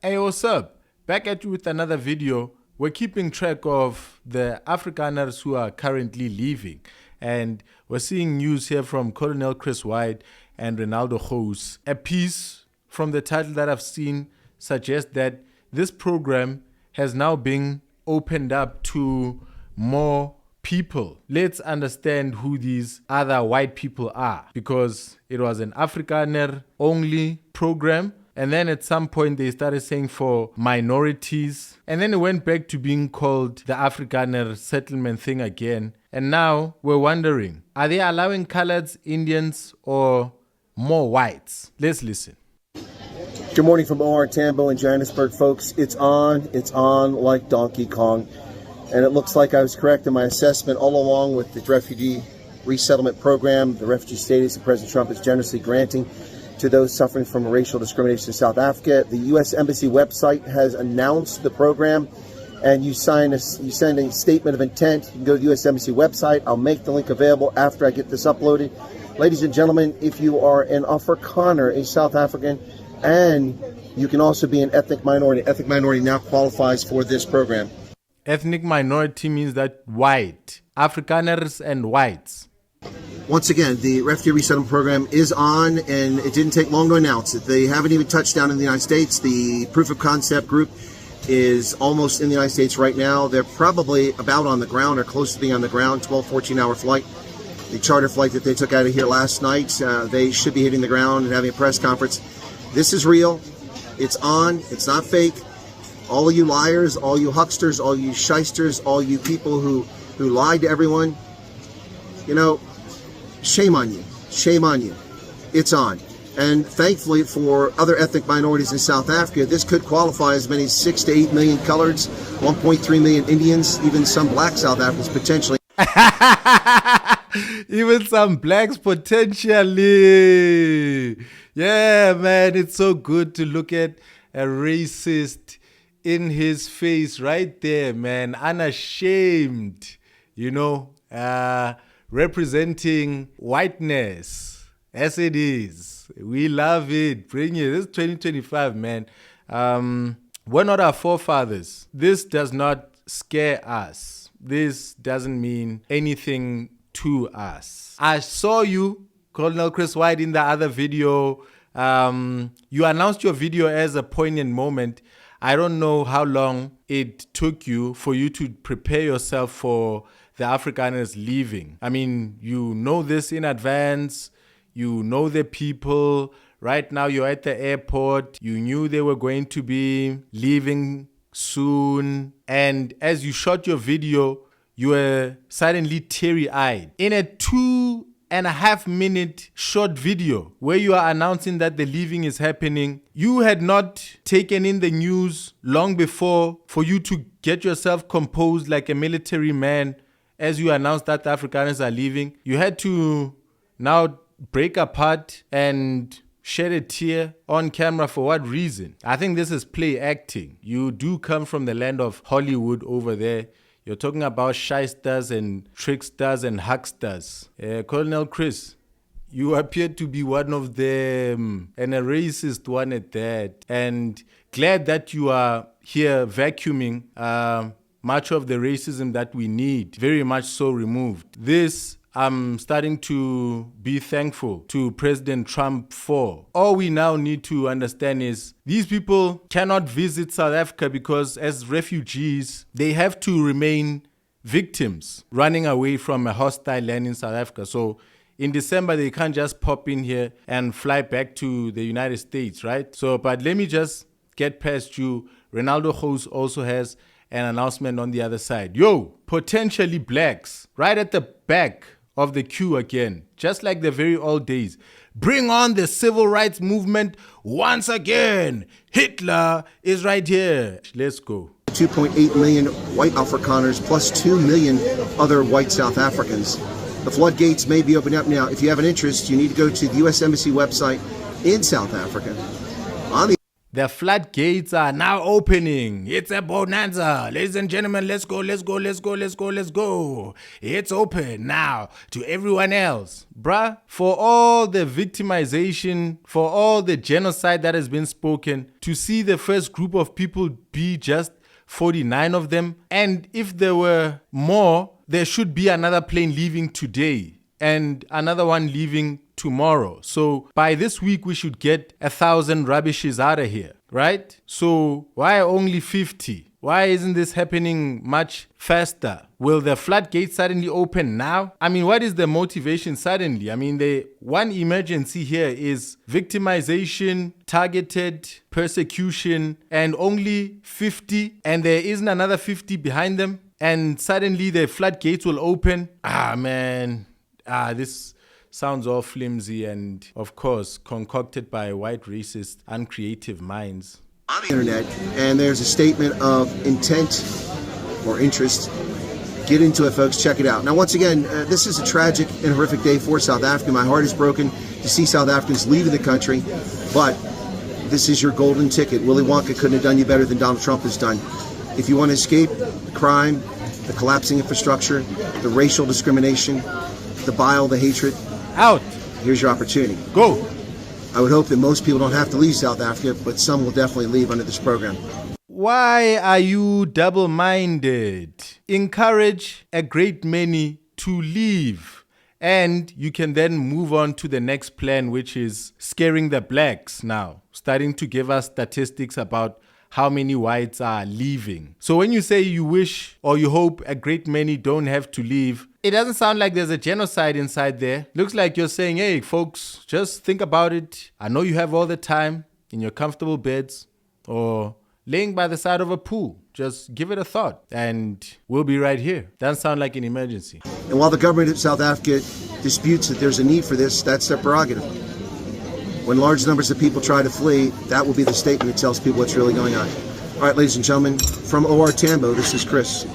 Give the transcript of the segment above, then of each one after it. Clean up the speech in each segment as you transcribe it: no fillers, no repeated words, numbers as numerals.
Hey, what's up? Back at you with another video. We're keeping track of the Afrikaners who are currently leaving. And we're seeing news here from Colonel Chris Wyatt and Ronaldo Gouws. A piece from the title that I've seen suggests that this program has now been opened up to more people. Let's understand who these other white people are, because it was an Afrikaner only program. And then at some point they started saying for minorities. And then it went back to being called the Afrikaner settlement thing again. And now we're wondering, are they allowing coloureds, Indians, or more whites? Let's listen. Good morning from OR Tambo in Johannesburg, folks. It's on like Donkey Kong. And it looks like I was correct in my assessment all along with the refugee resettlement program, the refugee status that President Trump is generously granting to those suffering from racial discrimination in South Africa. The U.S. Embassy website has announced the program, and you send a statement of intent. You can go to the U.S. Embassy website. I'll make the link available after I get this uploaded. Ladies and gentlemen, if you are an Afrikaner, a South African, and you can also be an ethnic minority. Ethnic minority now qualifies for this program. Ethnic minority means that white, Afrikaners and whites. Once again, the refugee resettlement program is on, and it didn't take long to announce it. They haven't even touched down in the United States. The proof of concept group is almost in the United States right now. They're probably about on the ground or close to being on the ground, 12, 14-hour flight. The charter flight that they took out of here last night, they should be hitting the ground and having a press conference. This is real. It's on. It's not fake. All of you liars, all you hucksters, all you shysters, all you people who lied to everyone, you know, shame on you. Shame on you. It's on. And thankfully for other ethnic minorities in South Africa, this could qualify as many as 6 to 8 million coloureds, 1.3 million Indians, even some black South Africans potentially. Even some blacks potentially. Yeah, man, it's so good to look at a racist in his face right there, man. Unashamed, you know, representing whiteness as it is. We love it. Bring it. This is 2025, man. We're not our forefathers. This does not scare us. This doesn't mean anything to us. I saw you, Colonel Chris Wyatt, in the other video. You announced your video as a poignant moment. I don't know how long it took you for you to prepare yourself for the Afrikaners leaving. I mean, you know this in advance. You know the people. Right now you're at the airport. You knew they were going to be leaving soon. And as you shot your video, you were suddenly teary-eyed. In a 2.5 minute short video where you are announcing that the leaving is happening, you had not taken in the news long before for you to get yourself composed like a military man. As you announced that the Afrikaners are leaving, you had to now break apart and shed a tear on camera. For what reason? I think this is play acting. You do come from the land of Hollywood over there. You're talking about shysters and tricksters and hucksters. Colonel Chris, you appear to be one of them, and a racist one at that. And glad that you are here vacuuming much of the racism that we need, very much so removed. This I'm starting to be thankful to President Trump for. All we now need to understand is these people cannot visit South Africa because as refugees, they have to remain victims running away from a hostile land in South Africa. So in December, they can't just pop in here and fly back to the United States, right? So, but let me just get past you. Ronaldo Gouws also has an announcement on the other side. Yo, potentially blacks right at the back of the queue again, just like the very old days. Bring on the civil rights movement once again. Hitler is right here. Let's go. 2.8 million white Afrikaners plus 2 million other white South Africans. The floodgates may be opening up now. If you have an interest, you need to go to the U.S. Embassy website in South Africa. The floodgates are now opening. It's a bonanza. Ladies and gentlemen, let's go, let's go, let's go, let's go, let's go. It's open now to everyone else. Bruh, for all the victimization, for all the genocide that has been spoken, to see the first group of people be just 49 of them, and if there were more, there should be another plane leaving today and another one leaving tomorrow. So by this week, we should get 1,000 rubbishes out of here, right? So why only 50? Why isn't this happening much faster? Will the floodgates suddenly open now? I mean, what is the motivation suddenly? I mean, the one emergency here is victimization, targeted persecution, and only 50, and there isn't another 50 behind them, and suddenly the floodgates will open. This sounds all flimsy and, of course, concocted by white racist, uncreative minds. On the internet, and there's a statement of intent or interest. Get into it, folks. Check it out. Now, once again, this is a tragic and horrific day for South Africa. My heart is broken to see South Africans leaving the country, but this is your golden ticket. Willy Wonka couldn't have done you better than Donald Trump has done. If you want to escape the crime, the collapsing infrastructure, the racial discrimination, the bile, the hatred, out. Here's your opportunity. Go. I would hope that most people don't have to leave South Africa, but some will definitely leave under this program. Why are you double-minded? Encourage a great many to leave, and you can then move on to the next plan, which is scaring the blacks now, starting to give us statistics about how many whites are leaving. So when you say you wish or you hope a great many don't have to leave, it doesn't sound like there's a genocide inside there. Looks like you're saying, hey, folks, just think about it. I know you have all the time in your comfortable beds or laying by the side of a pool. Just give it a thought and we'll be right here. Doesn't sound like an emergency. And while the government of South Africa disputes that there's a need for this, that's their prerogative. When large numbers of people try to flee, that will be the statement that tells people what's really going on. All right, ladies and gentlemen, from OR Tambo, this is Chris.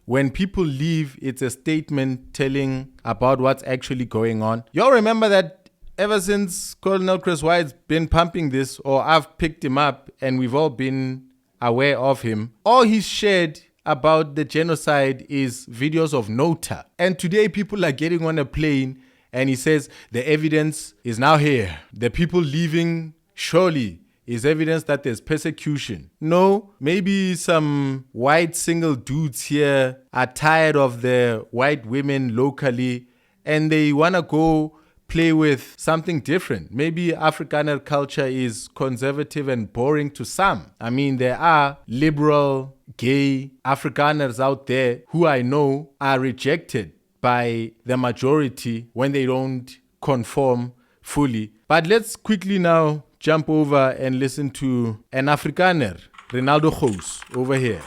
When people leave, it's a statement telling about what's actually going on. Y'all remember that ever since Colonel Chris Wyatt's been pumping this, or I've picked him up and we've all been aware of him, all he's shared about the genocide is videos of Nota. And today people are getting on a plane and he says the evidence is now here. The people leaving surely is evidence that there's persecution. No, maybe some white single dudes here are tired of the white women locally and they want to go play with something different. Maybe Afrikaner culture is conservative and boring to some. I mean, there are liberal, gay Afrikaners out there who I know are rejected by the majority when they don't conform fully. But let's quickly now jump over and listen to an Afrikaner, Ronaldo Gouws, over here.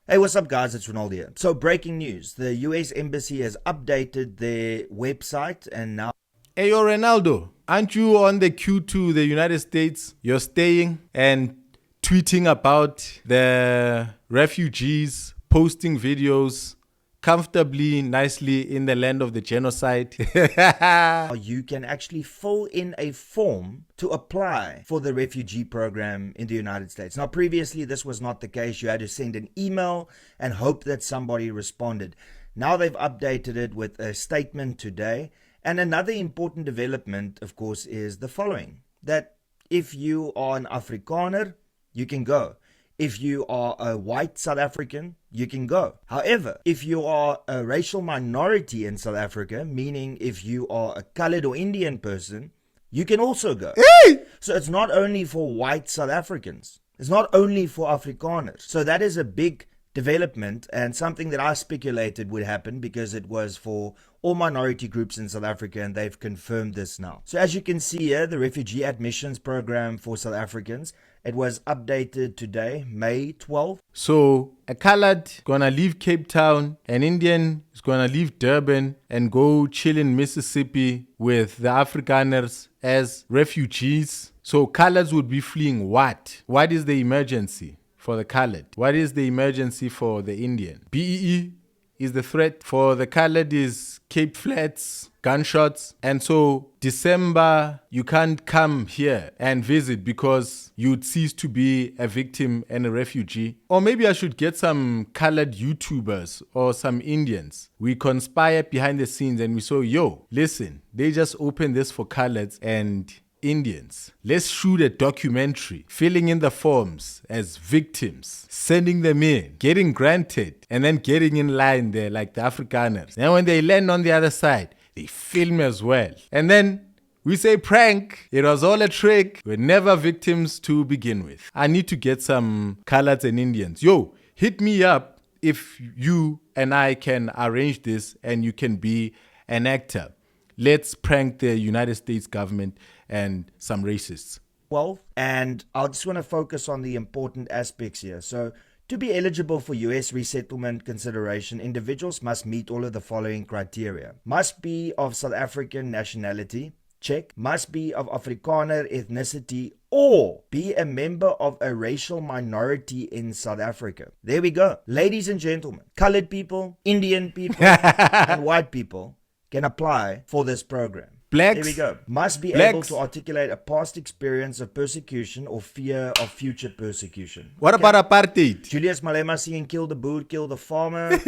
Hey, what's up, guys? It's Ronaldo here. So, breaking news. The US Embassy has updated their website and now... Hey, yo, Ronaldo, aren't you on the queue to the United States? You're staying and tweeting about the refugees, posting videos comfortably, nicely in the land of the genocide. You can actually fill in a form to apply for the refugee program in the United States. Now, previously, this was not the case. You had to send an email and hope that somebody responded. Now they've updated it with a statement today. And another important development, of course, is the following. That if you are an Afrikaner, you can go. If you are a white South African, you can go. However, if you are a racial minority in South Africa, meaning if you are a colored or Indian person, you can also go. Hey! So it's not only for white South Africans. It's not only for Afrikaners. So that is a big development and something that I speculated would happen because it was for all minority groups in South Africa and they've confirmed this now. So as you can see here, the refugee admissions program for South Africans, it was updated today, May 12th. So a colored gonna leave Cape Town, an Indian is gonna leave Durban and go chill in Mississippi with the Afrikaners as refugees. So coloreds would be fleeing what? What is the emergency for the colored? What is the emergency for the Indian? BEE is the threat. For the colored is Cape Flats, gunshots. And so December, you can't come here and visit because you'd cease to be a victim and a refugee. Or maybe I should get some colored YouTubers or some Indians. We conspired behind the scenes and we saw, yo, listen, they just opened this for coloreds and Indians. Let's shoot a documentary, filling in the forms as victims, sending them in, getting granted, and then getting in line there like the Afrikaners. And when they land on the other side, they film as well. And then we say prank. It was all a trick. We're never victims to begin with. I need to get some coloreds and Indians. Yo, hit me up if you and I can arrange this and you can be an actor. Let's prank the United States government and some racists. Well, and I just want to focus on the important aspects here. So, to be eligible for US resettlement consideration, individuals must meet all of the following criteria. Must be of South African nationality, check. Must be of Afrikaner ethnicity or be a member of a racial minority in South Africa. There we go. Ladies and gentlemen, colored people, Indian people, and white people can apply for this program. Blacks. There we go. Must be able to articulate a past experience of persecution or fear of future persecution. What about apartheid? Julius Malema saying kill the boer, kill the farmer.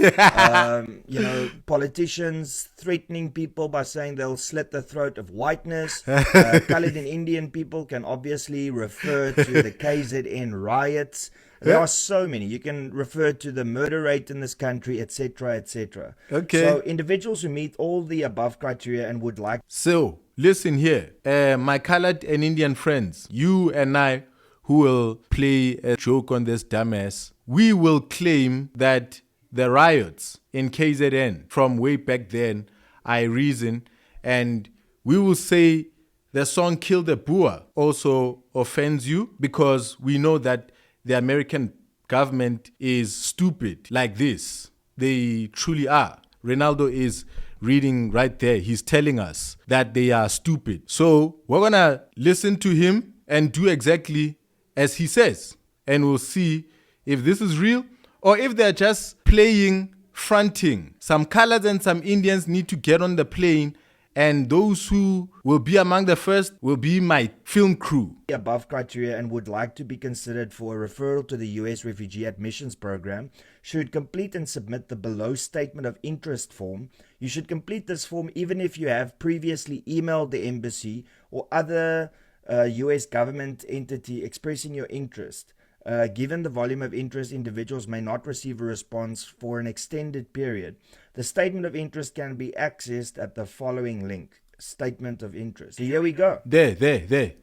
Politicians threatening people by saying they'll slit the throat of whiteness. Colored and Indian people can obviously refer to the KZN riots. There are so many. You can refer to the murder rate in this country, etc., etc. Okay. So individuals who meet all the above criteria and would like... So, listen here. My colored and Indian friends, you and I, who will play a joke on this dumbass, we will claim that the riots in KZN from way back then are a reason, and we will say the song Kill the Boer also offends you because we know that the American government is stupid like this. They truly are. Ronaldo is reading right there. He's telling us that they are stupid. So we're going to listen to him and do exactly as he says. And we'll see if this is real or if they're just playing, fronting. Some colors and some Indians need to get on the plane, and those who will be among the first will be my film crew. Above criteria and would like to be considered for a referral to the US Refugee Admissions Program should complete and submit the below statement of interest form. You should complete this form even if you have previously emailed the embassy or other US government entity expressing your interest. Given the volume of interest, individuals may not receive a response for an extended period. The statement of interest can be accessed at the following link. Statement of interest. So here we go. There.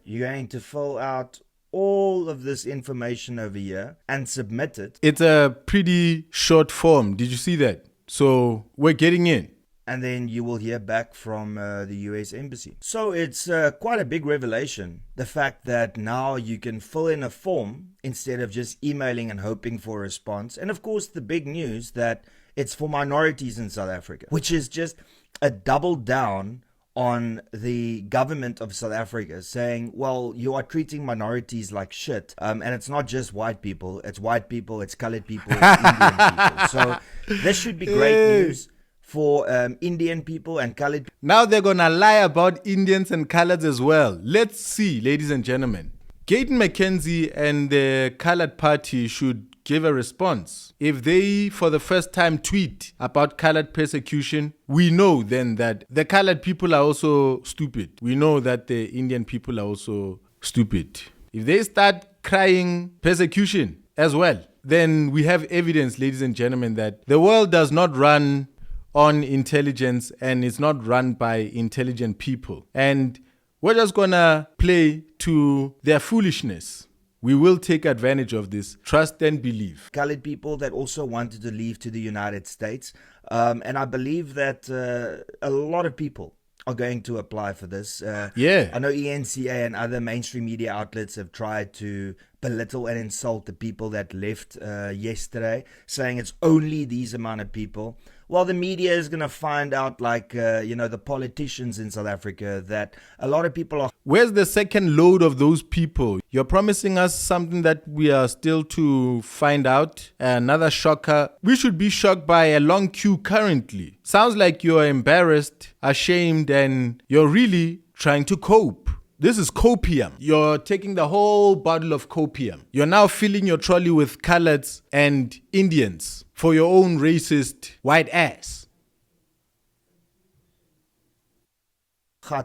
You're going to fill out all of this information over here and submit it. It's a pretty short form. Did you see that? So we're getting in. And then you will hear back from the US Embassy. So it's quite a big revelation, the fact that now you can fill in a form instead of just emailing and hoping for a response. And of course, the big news that it's for minorities in South Africa, which is just a double down on the government of South Africa, saying, well, you are treating minorities like shit. And it's not just white people, it's colored people, it's Indian people. So this should be great news for Indian people and colored. Now they're going to lie about Indians and coloureds as well. Let's see, ladies and gentlemen. Gayton McKenzie and the Coloured Party should give a response. If they, for the first time, tweet about coloured persecution, we know then that the coloured people are also stupid. We know that the Indian people are also stupid. If they start crying persecution as well, then we have evidence, ladies and gentlemen, that the world does not run on intelligence and it's not run by intelligent people. And we're just gonna play to their foolishness. We will take advantage of this. Trust and believe. Colored people that also wanted to leave to the United States. And I believe that a lot of people are going to apply for this. I know ENCA and other mainstream media outlets have tried to belittle and insult the people that left yesterday, saying it's only these amount of people. Well, the media is going to find out, like, the politicians in South Africa, that a lot of people are... Where's the second load of those people? You're promising us something that we are still to find out. Another shocker. We should be shocked by a long queue currently. Sounds like you're embarrassed, ashamed, and you're really trying to cope. This is Copium. You're taking the whole bottle of Copium. You're now filling your trolley with Coloureds and Indians for your own racist white ass.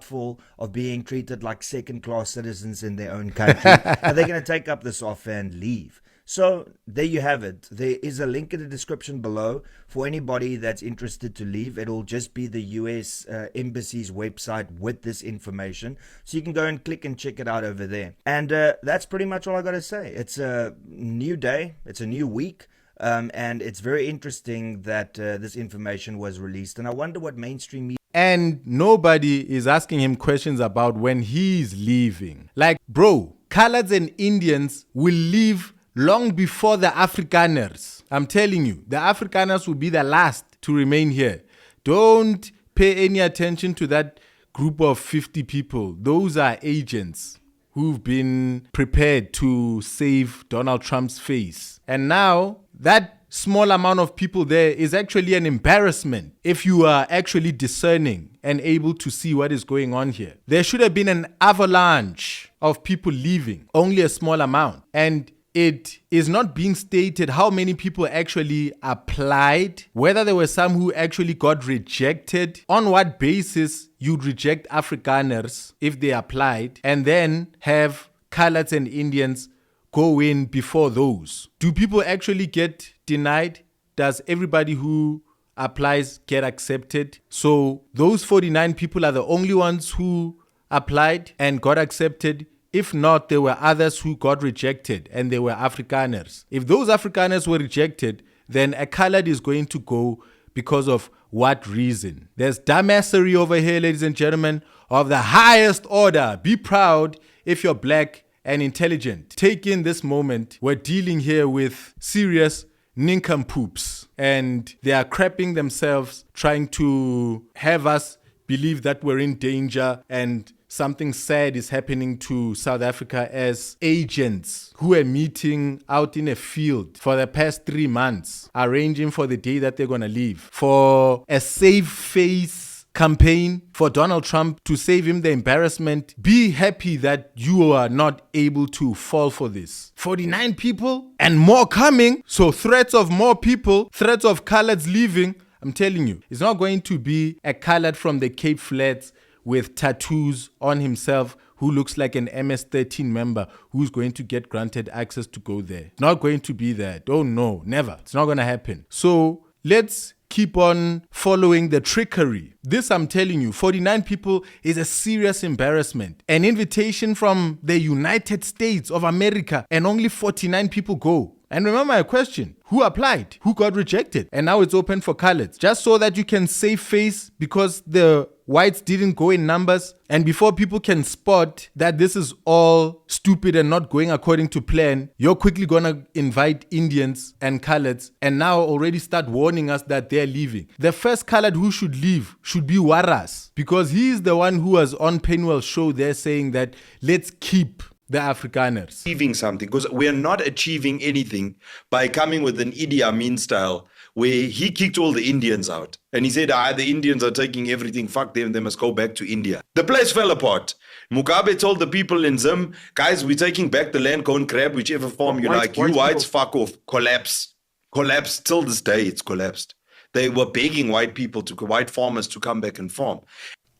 Full of being treated like second-class citizens in their own country. And they're going to take up this offer and leave. So there you have it. There is a link in the description below for anybody that's interested to leave. It'll just be the US Embassy's website with this information. So you can go and click and check it out over there. And that's pretty much all I got to say. It's a new day. It's a new week. And it's very interesting that this information was released. And I wonder what mainstream media... And nobody is asking him questions about when he's leaving. Like, bro, Coloureds and Indians will leave long before the Afrikaners. I'm telling you, the Afrikaners will be the last to remain here. Don't pay any attention to that group of 50 people. Those are agents who've been prepared to save Donald Trump's face. And now that small amount of people there is actually an embarrassment if you are actually discerning and able to see what is going on here. There should have been an avalanche of people leaving, only a small amount. And it is not being stated how many people actually applied, whether there were some who actually got rejected, on what basis you'd reject Afrikaners if they applied, and then have Coloureds and Indians go in before those. Do people actually get denied? Does everybody who applies get accepted? So those 49 people are the only ones who applied and got accepted. If not, there were others who got rejected and they were Afrikaners. If those Afrikaners were rejected, then a colored is going to go because of what reason? There's dumbassery over here, ladies and gentlemen, of the highest order. Be proud if you're black and intelligent. Take in this moment. We're dealing here with serious nincompoops, and they are crapping themselves trying to have us believe that we're in danger and something sad is happening to South Africa as agents who are meeting out in a field for the past 3 months, arranging for the day that they're going to leave, for a save face campaign for Donald Trump to save him the embarrassment. Be happy that you are not able to fall for this. 49 people and more coming. So threats of more people, threats of coloreds leaving. I'm telling you, it's not going to be a colored from the Cape Flats with tattoos on himself who looks like an MS-13 member who's going to get granted access to go there. It's not going to be that. Oh no, never. It's not going to happen. So let's keep on following the trickery. This, I'm telling you, 49 people is a serious embarrassment. An invitation from the United States of America and only 49 people go. And remember my question, who applied? Who got rejected? And now it's open for coloreds. Just so that you can save face because the whites didn't go in numbers. And before people can spot that this is all stupid and not going according to plan, you're quickly going to invite Indians and coloreds and now already start warning us that they're leaving. The first colored who should leave should be Waras, because he's the one who was on Penwell's show there saying that let's keep the Afrikaners. Achieving something, because we're not achieving anything by coming with an Idi Amin style where he kicked all the Indians out and he said, the Indians are taking everything, fuck them, they must go back to India. The place fell apart. Mugabe told the people in Zim, guys, we're taking back the land, go and grab whichever form you like. You whites, fuck off. Collapse. Till this day, it's collapsed. They were begging white farmers to come back and farm.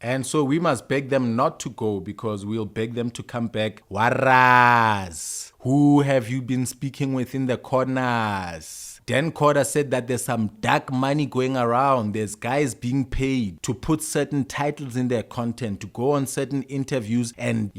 And so we must beg them not to go, because we'll beg them to come back. Waras, who have you been speaking with in the corners? Dan Corder said that there's some dark money going around. There's guys being paid to put certain titles in their content, to go on certain interviews and,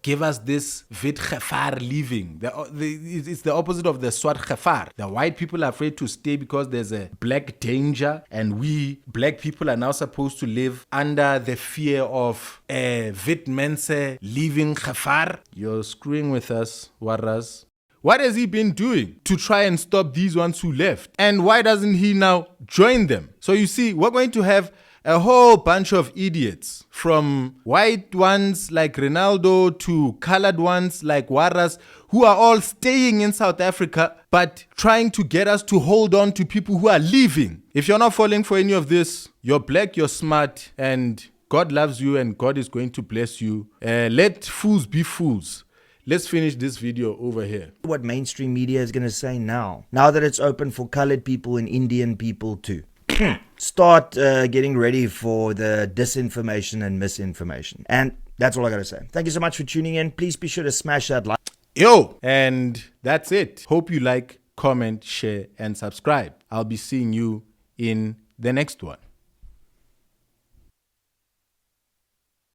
give us this Wit Gevaar living. It's the opposite of the Swart Gevaar. The white people are afraid to stay because there's a black danger, and we black people are now supposed to live under the fear of a Wit Mense living Gevaar. You're screwing with us, Waras. What has he been doing to try and stop these ones who left? And why doesn't he now join them? So you see, we're going to have a whole bunch of idiots, from white ones like Ronaldo to colored ones like Waras, who are all staying in South Africa but trying to get us to hold on to people who are leaving. If you're not falling for any of this, you're black, you're smart, and God loves you and God is going to bless you. Let fools be fools. Let's finish this video over here. What mainstream media is going to say now that it's open for colored people and Indian people too. Start getting ready for the disinformation and misinformation. And that's all I got to say. Thank you so much for tuning in. Please be sure to smash that like. Yo! And that's it. Hope you like, comment, share, and subscribe. I'll be seeing you in the next one.